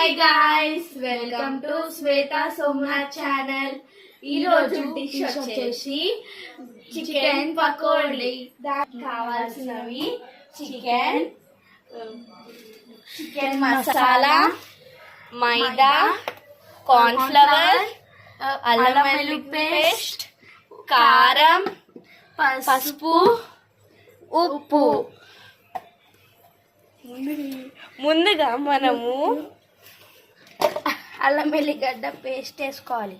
Hi guys, welcome to Shweta Somnath channel. ఈరోజు dish వచ్చేసి chicken pakodi. దానికి కావాల్సినవి చికెన్ మసాలా, మైదా, కార్న్ ఫ్లవర్, అల్లం వెల్లుల్లి పేస్ట్, కారం, పసుపు, ఉప్పు. ముందుగా మనము అల్లం వెల్లిగడ్డ పేస్ట్ వేసుకోవాలి.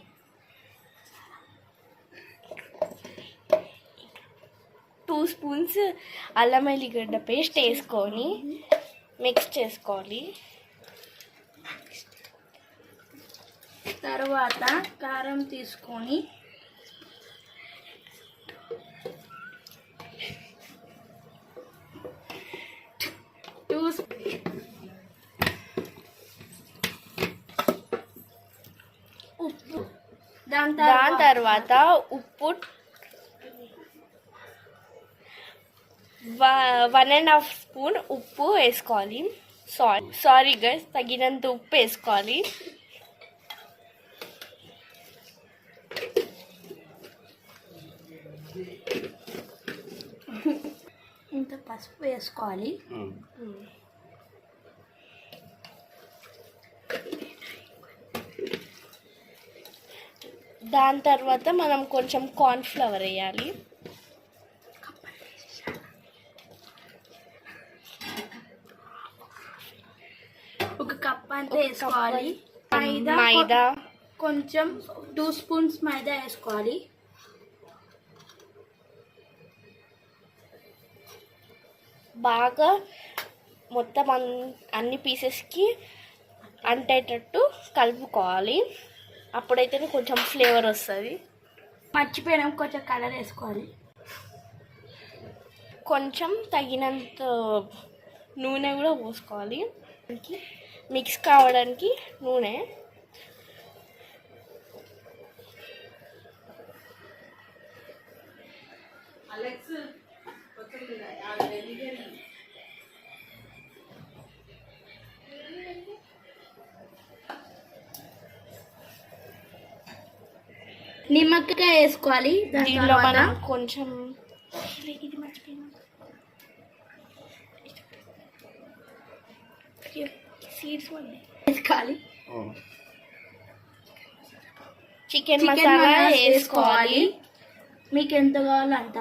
టూ స్పూన్స్ అల్లం వెల్లిగడ్డ పేస్ట్ వేసుకొని మిక్స్ చేసుకోవాలి. తర్వాత కారం తీసుకొని ఉప్పు, దాని తర్వాత ఉప్పు 1.5 స్పూన్ ఉప్పు వేసుకోవాలి. సారీ గైస్, తగినంత ఉప్పు వేసుకోవాలి. ఇంత పసుపు వేసుకోవాలి. దాని తర్వాత మనం కొంచెం కార్న్ ఫ్లవర్ వేయాలి. ఒక కప్ అంతా వేసుకోవాలి. మైదా కొంచెం 2 స్పూన్స్ మైదా వేసుకోవాలి. బాగా మొత్తం అన్ని పీసెస్కి అంటేటట్టు కలుపుకోవాలి. అప్పుడైతేనే కొంచెం ఫ్లేవర్ వస్తుంది. మర్చిపోయినాం, కొంచెం కలర్ వేసుకోవాలి. కొంచెం తగినంత నూనె కూడా పోసుకోవాలి. మిక్స్ కావడానికి నూనె. నిమ్మకాయ వేసుకోవాలి. దీనిలో మనం కొంచెం సీడ్స్ వేసుకోవాలి. చికెన్ మసాలా వేసుకోవాలి. మీకు ఎంత కావాలో అంత.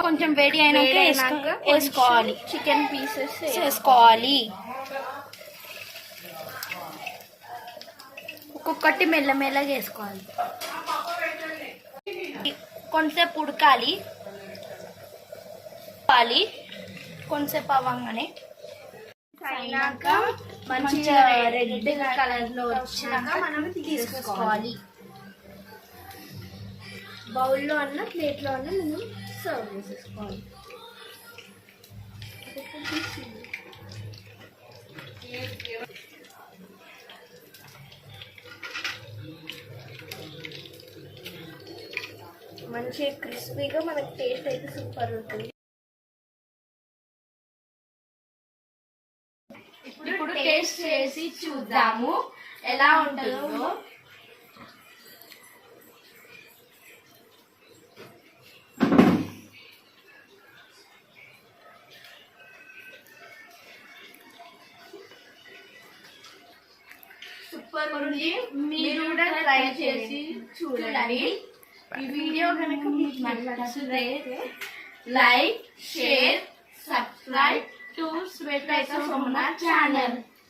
కొంచెం వేడి అయినాక వేసుకోవాలి. చికెన్ పీసెస్ వేసుకోవాలి. ఒక్కొక్కటి మెల్లమెల్లగా వేసుకోవాలి. కొంతసేపు ఉడకాలి. కొంతసేపు అవ్వగానే అయినాక మంచిగా రెడ్ కలర్ లో వచ్చాక మనం తీసుకోవాలి. బౌల్లో అన్న ప్లేట్లో అన్న మనం సర్వ్ చేసేసుకోవాలి. మంచిగా క్రిస్పీగా మనకి టేస్ట్ అయితే సూపర్ ఉంటుంది. ఇప్పుడు టేస్ట్ చేసి చూద్దాము ఎలా ఉంటుందో. సూపర్ ఉంది. మీరు కూడా ట్రై చేసి చూడండి. ఈ వీడియో కనుక మీకు నచ్చితే like, share, subscribe to Shweta Somnath channel.